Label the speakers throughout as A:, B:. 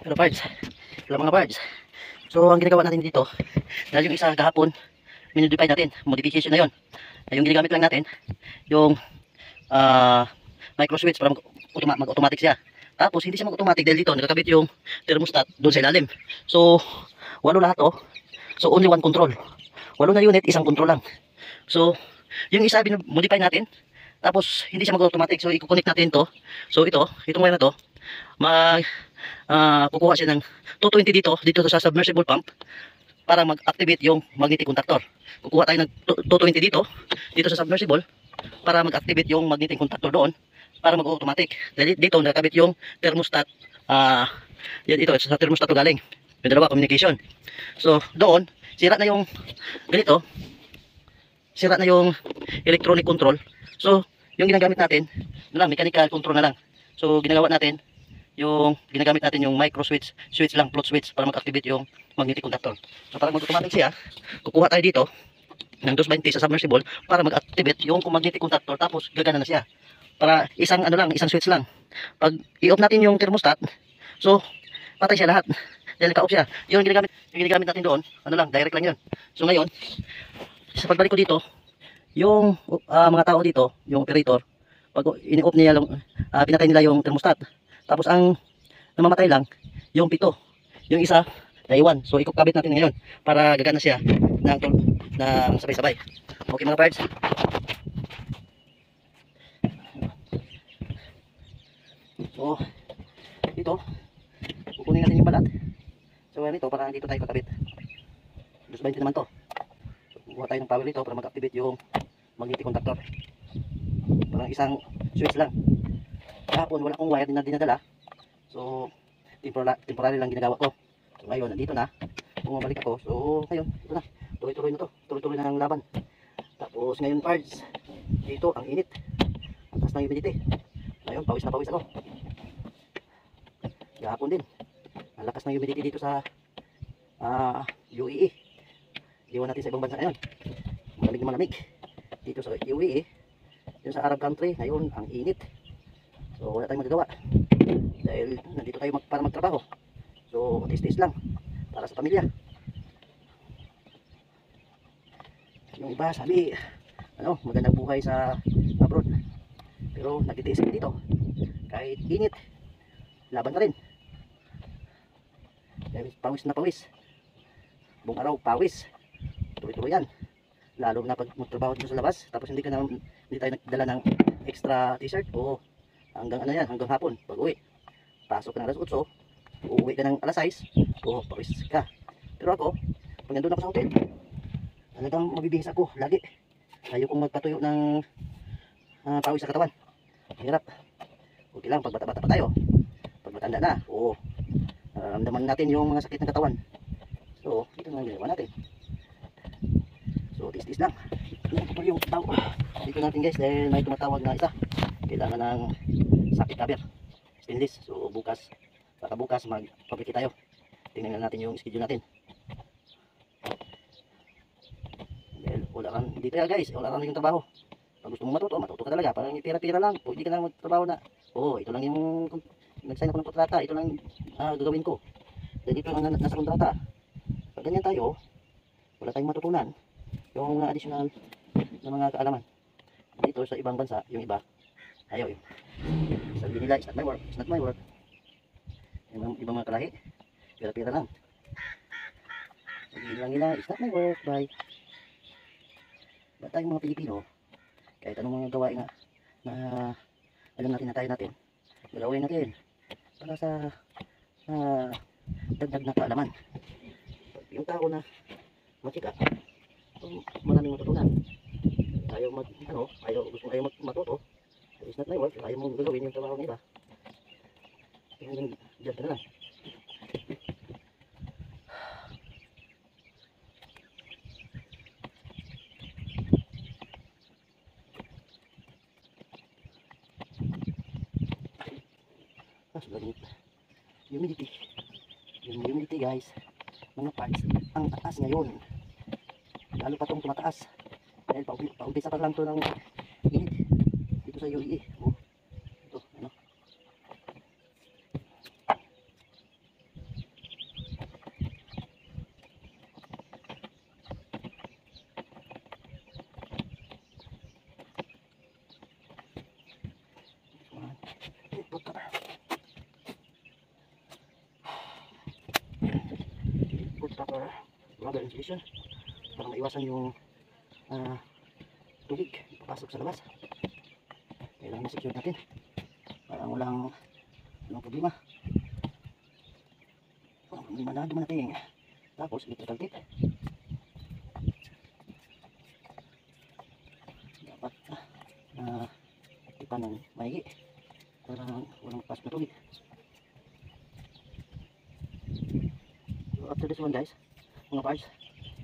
A: Hello pards. Hello mga pards. So ang ginagawa natin dito, dahil yung isa kahapon, minodify natin, modification na yun. Yung ginagamit lang natin, yung micro switch para mag-automatic siya. Tapos hindi siya mag-automatic dahil dito nakakabit yung thermostat doon sa ilalim. So walo lahat oh. So only one control. Walo na unit, isang control lang. So yung isa modify natin, tapos hindi siya mag-automatic. So i-connect natin to. So itong wire na to, kukuha siya ng 220 dito sa submersible pump para mag-activate yung magnetic contactor. Kukuha tayo ng 220 dito sa submersible para mag-activate yung magnetic contactor doon para mag-automatic. Dahil dito nakakabit yung thermostat. Ito sa thermostat galing. Yung dalawa communication. So doon sira na yung ganito. Sira na yung electronic control. So yung ginagamit natin, mechanical control na lang. So ginagawa natin ginagamit natin yung micro switch lang, float switch para mag-activate yung magnetic conductor. So para mag-automatic siya, kukuha tayo dito ng 220 sa submersible para mag-activate yung magnetic conductor, tapos gagana na siya. Para isang switch lang. Pag i-off natin yung thermostat, so patay siya lahat. Dahil naka-off siya. Yung ginagamit natin doon, direct lang yun. So ngayon, sa pagbalik ko dito, yung mga tao dito, yung operator, pag ini-off niya pinatay nila yung thermostat. Tapos ang namamatay lang yung pito. Yung isa naiwan. So ikukabit natin ngayon para gagana siya ng sabay-sabay. Okay mga parts. So dito kukunin natin yung balat. So ito para dito tayo kakabit. 220 naman to. So kuha tayo ng power dito para mag-activate yung magnetic contactor. Parang isang switch lang. Kahapon wala akong wire na dinadala. So temporary lang ginagawa ko. So ngayon nandito na. Bumabalik ako. So ngayon ito na. Tuloy-tuloy na to. Tuloy-tuloy na ang laban. Tapos ngayon parts, dito ang init. Ang taas ng humidity. Ngayon pawis na pawis ako. Kahapon din. Ang lakas ng humidity dito sa UAE. Iwan natin sa ibang bansa ngayon. Malamig na malamig. Dito sa UAE, yung sa Arab country, ngayon ang init. So wala tayong magagawa dahil nandito tayo para magtrabaho. So tis-tis lang para sa pamilya. Yung iba sabi magandang buhay sa abroad, pero nagtitiis dito kahit init, laban pa rin. Dahil pawis na pawis, buong araw pawis, tuloy-tuloy yan. Lalo na pag magtrabaho dito sa labas, tapos hindi tayo nagdala ng extra t-shirt o hanggang hanggang hapon. Pag uwi, pasok ka ng alas 8, uuwi ka ng alas 6, pawis ka. Pero ako, pag nandun ako sa hotel, talagang mabibihis ako lagi. Ayaw kong magpatuyo ng pawis sa katawan. Hirap. Okay lang pag bata-bata pa tayo. Pag matanda na, nararamdaman natin yung mga sakit ng katawan. So ito na ang ginawa natin. So tis-tis lang. Yan yung tao dito natin guys, dahil may tumatawag na isa. Kailangan ng socket cover stainless. So bukas mag-fabricate tayo. Tingnan natin yung schedule natin. Dahil wala kang dito guys, wala kang yung trabaho. Pag gusto mong matuto ka talaga. Parang pira-pira lang, pwede ka lang magtrabaho na ito lang yung nag-sign ako ng kontrata, ito lang gagawin ko. Dahil dito lang nasa kontrata. Pag ganyan tayo, wala tayong matutunan yung mga additional na mga kaalaman. Dito sa ibang bansa, yung iba ayaw yun. Sabi nila, it's not my work. Yung ibang mga kalahi, pira-pira lang. Sabi nila, it's not my work, bye. Ba't tayong mga Pilipino, kahit anong mga gawain na alam natin na tayo natin, gagawin natin para sa dagdag na kaalaman. Yung tao na matika, maraming matutunan. Ayaw matuto, it's not my work, ayaw mong gagawin yung trabaho ng iba. Diyan ka na lang. Humidity guys, mga parts, ang taas ngayon. Lalo pa itong tumataas dahil paumpisa pa lang ito ng init dito sa UAE. Ito proper rubber insulation para maiwasan yung tubig papasok sa labas. Kailangan ma-secure natin para walang problema. Walang problema na dumating. Tapos electrical tape. Dapat tipan ng maigi para walang pasok na tubig. So after this one guys, mga parts,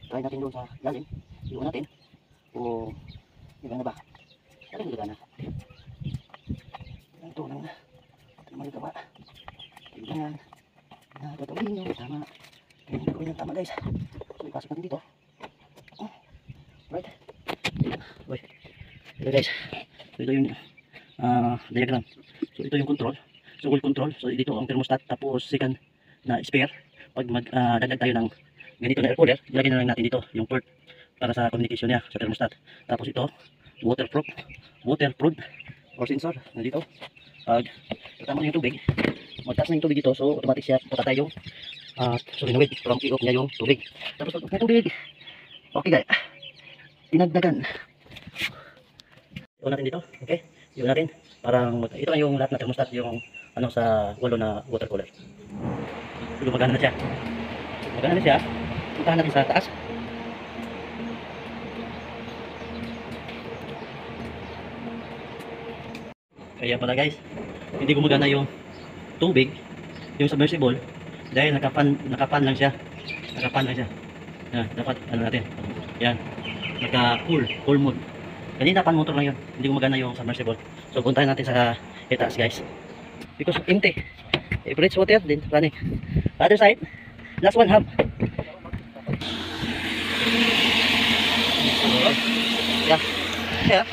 A: try natin doon sa lalim. Iwan natin kung gagana ba. Talagang gagana. Ito lang magagawa. Kailangan tatawin nyo tama. Kailangan gawin ng tama guys. So ipasok natin dito. Right. Uy. Ito guys. So ito yung diagram. So ito yung control. So wall control. So dito ang thermostat. Tapos second na spare. Pag magdagdag tayo ng ganito na air cooler, ilagay na lang natin dito yung port para sa communication niya sa thermostat. Tapos ito waterproof or sensor na dito. Pag tatama na yung tubig, magtaas na yung tubig dito, so automatic siya patatay yung solenoid from i-off niya yung tubig. Tapos pag may tubig, okay guys, tinagdagan. Iwan natin dito, okay? Iwan natin, parang ito ang yung lahat na thermostat, yung ano sa walo na water cooler. So gumagana na siya. Magana na siya. Puntahan natin sa taas. Kaya pala guys, hindi gumagana yung tubig, yung submersible dahil nakapan lang siya. Yan, dapat ano natin. Yan. Cool mode. Kanina pan motor lang 'yon. Hindi gumagana yung submersible. So puntahan natin sa itaas guys. Because empty. If it's water then running. Other side, last one half. Yeah. Yeah.